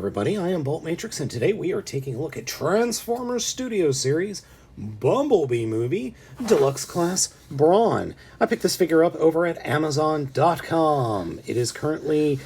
everybody, I am Baltmatrix, and today we are taking a look at Transformers Studio Series Bumblebee movie, Deluxe Class BRAWN. I picked this figure up over at Amazon.com. It is currently...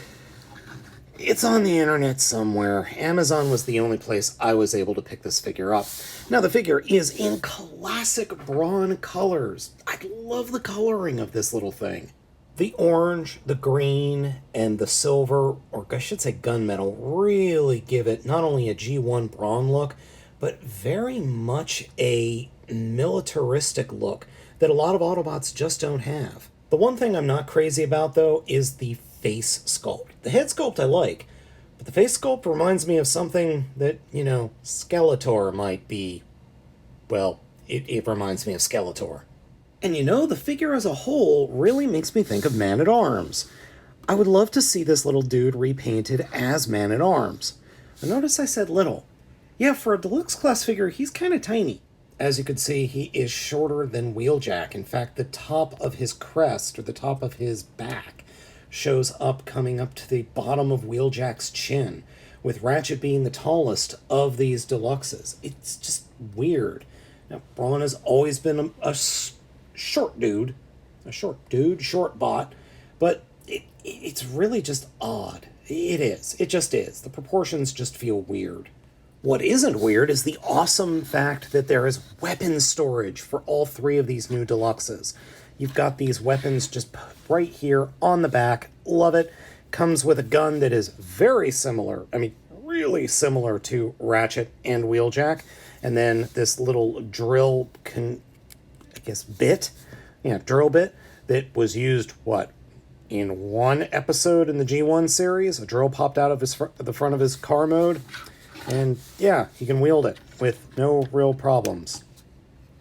it's on the internet somewhere. Amazon was the only place I was able to pick this figure up. Now, the figure is in classic BRAWN colors. I love the coloring of this little thing. The orange, the green, and the silver, or I should say gunmetal, really give it not only a G1 BRAWN look, but very much a militaristic look that a lot of Autobots just don't have. The one thing I'm not crazy about, though, is the face sculpt. The head sculpt I like, but the face sculpt reminds me of something that, Skeletor might be. Well, it reminds me of Skeletor. And the figure as a whole really makes me think of Man-at-Arms. I would love to see this little dude repainted as Man-at-Arms. But notice I said little. Yeah, for a deluxe class figure, he's kind of tiny. As you can see, he is shorter than Wheeljack. In fact, the top of his crest, or the top of his back, shows up coming up to the bottom of Wheeljack's chin, with Ratchet being the tallest of these deluxes. It's just weird. Now, BRAWN has always been a short bot, but it's really just odd. It just is. The proportions just feel weird. What isn't weird is the awesome fact that there is weapon storage for all three of these new deluxes. You've got these weapons just right here on the back. Love it. Comes with a gun that is very similar, really similar to Ratchet and Wheeljack. And then this little drill drill bit that was used, in one episode in the G1 series? A drill popped out of the front of his car mode, and yeah, he can wield it with no real problems.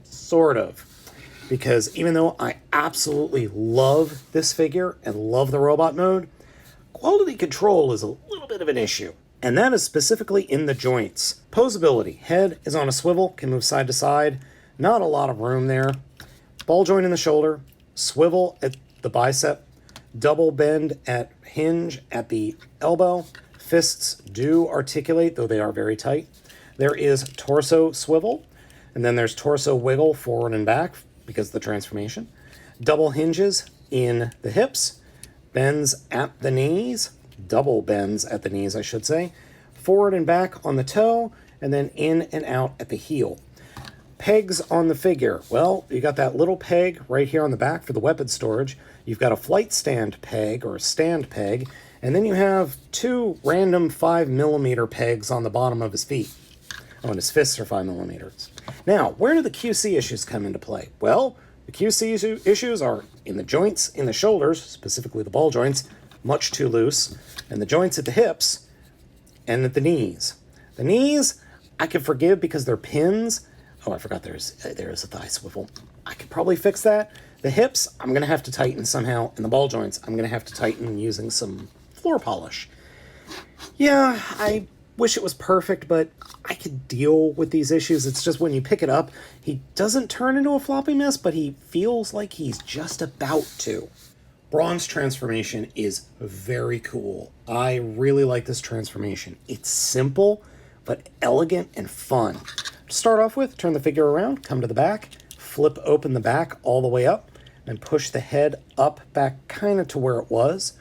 Sort of. Because even though I absolutely love this figure and love the robot mode, quality control is a little bit of an issue. And that is specifically in the joints. Posability. Head is on a swivel, can move side to side. Not a lot of room there. Ball joint in the shoulder, swivel at the bicep, double bend at hinge at the elbow. Fists do articulate, though they are very tight. There is torso swivel, and then there's torso wiggle forward and back because of the transformation. Double hinges in the hips, bends at the knees, double bends at the knees, I should say. Forward and back on the toe, and then in and out at the heel. Pegs on the figure. Well, you got that little peg right here on the back for the weapon storage. You've got a flight stand peg, or a stand peg, and then you have two random 5mm pegs on the bottom of his feet. Oh, and his fists are 5mm. Now, where do the QC issues come into play? Well, the QC issues are in the joints, in the shoulders, specifically the ball joints, much too loose, and the joints at the hips, and at the knees. The knees, I can forgive because they're pins. Oh, I forgot there is a thigh swivel. I could probably fix that. The hips, I'm going to have to tighten somehow. And the ball joints, I'm going to have to tighten using some floor polish. Yeah, I wish it was perfect, but I could deal with these issues. It's just when you pick it up, he doesn't turn into a floppy mess, but he feels like he's just about to. BRAWN's transformation is very cool. I really like this transformation. It's simple, but elegant and fun. To start off with, turn the figure around, come to the back, flip open the back all the way up, and push the head up back kind of to where it was.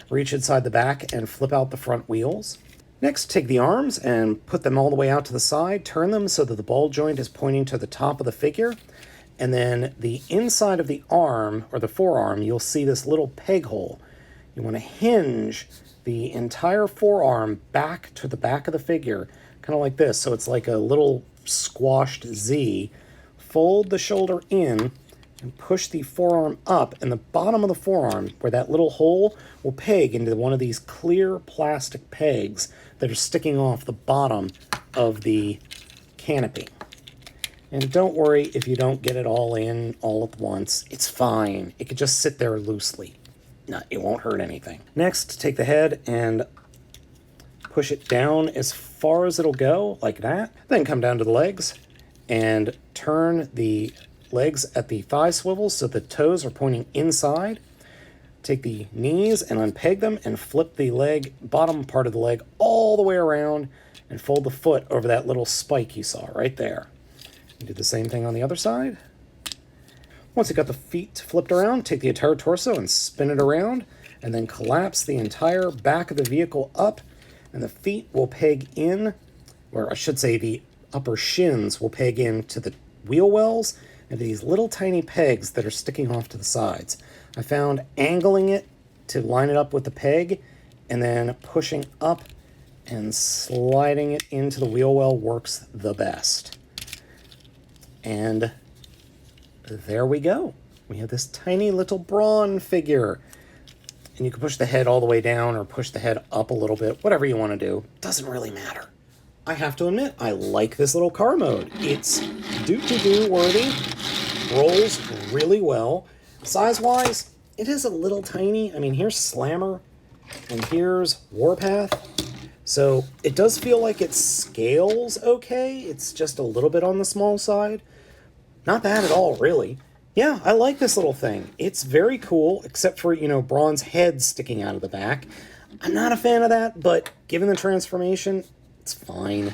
Reach inside the back and flip out the front wheels. Next, take the arms and put them all the way out to the side. Turn them so that the ball joint is pointing to the top of the figure. And then the inside of the arm, or the forearm, you'll see this little peg hole. You want to hinge the entire forearm back to the back of the figure, kind of like this. So it's like a little squashed Z. Fold the shoulder in and push the forearm up, and the bottom of the forearm, where that little hole, will peg into one of these clear plastic pegs that are sticking off the bottom of the canopy. And don't worry if you don't get it all in all at once. It's fine. It could just sit there loosely. No, it won't hurt anything. Next, take the head and push it down as far as it'll go, like that. Then come down to the legs and turn the legs at the thigh swivels so the toes are pointing inside. take the knees and unpeg them and flip the leg, bottom part of the leg, all the way around and fold the foot over that little spike you saw right there. You do the same thing on the other side. Once you got the feet flipped around, take the entire torso and spin it around, and then collapse the entire back of the vehicle up, and the feet will peg in, or I should say the upper shins will peg into the wheel wells and these little tiny pegs that are sticking off to the sides. I found angling it to line it up with the peg and then pushing up and sliding it into the wheel well works the best. And there we go. We have this tiny little BRAWN figure. And you can push the head all the way down or push the head up a little bit, whatever you want to do. Doesn't really matter. I have to admit, I like this little car mode. It's do worthy, rolls really well. Size-wise, it is a little tiny. I mean, here's Slammer, and here's Warpath. So it does feel like it scales okay. It's just a little bit on the small side. Not bad at all, really. Yeah, I like this little thing. It's very cool, except for, BRAWN's head sticking out of the back. I'm not a fan of that, but given the transformation, it's fine.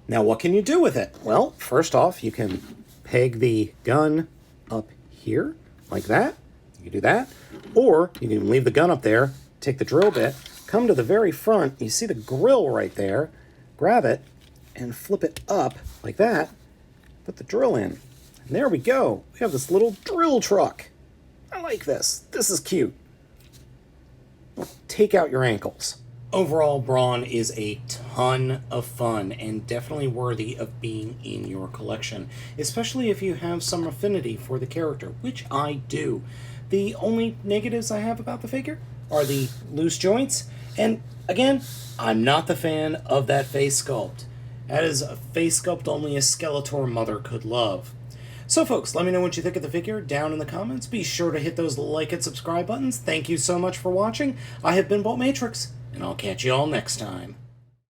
Now, what can you do with it? Well, first off, you can peg the gun up here, like that. You can do that. Or you can leave the gun up there, take the drill bit, come to the very front, you see the grill right there, grab it, and flip it up like that, put the drill in. And there we go. We have this little drill truck. I like this. This is cute. Take out your ankles. Overall, BRAWN is a ton of fun and definitely worthy of being in your collection, especially if you have some affinity for the character, which I do. The only negatives I have about the figure are the loose joints, and again, I'm not the fan of that face sculpt. That is a face sculpt only a Skeletor mother could love. So folks, let me know what you think of the figure down in the comments. Be sure to hit those like and subscribe buttons. Thank you so much for watching. I have been Baltmatrix, and I'll catch you all next time.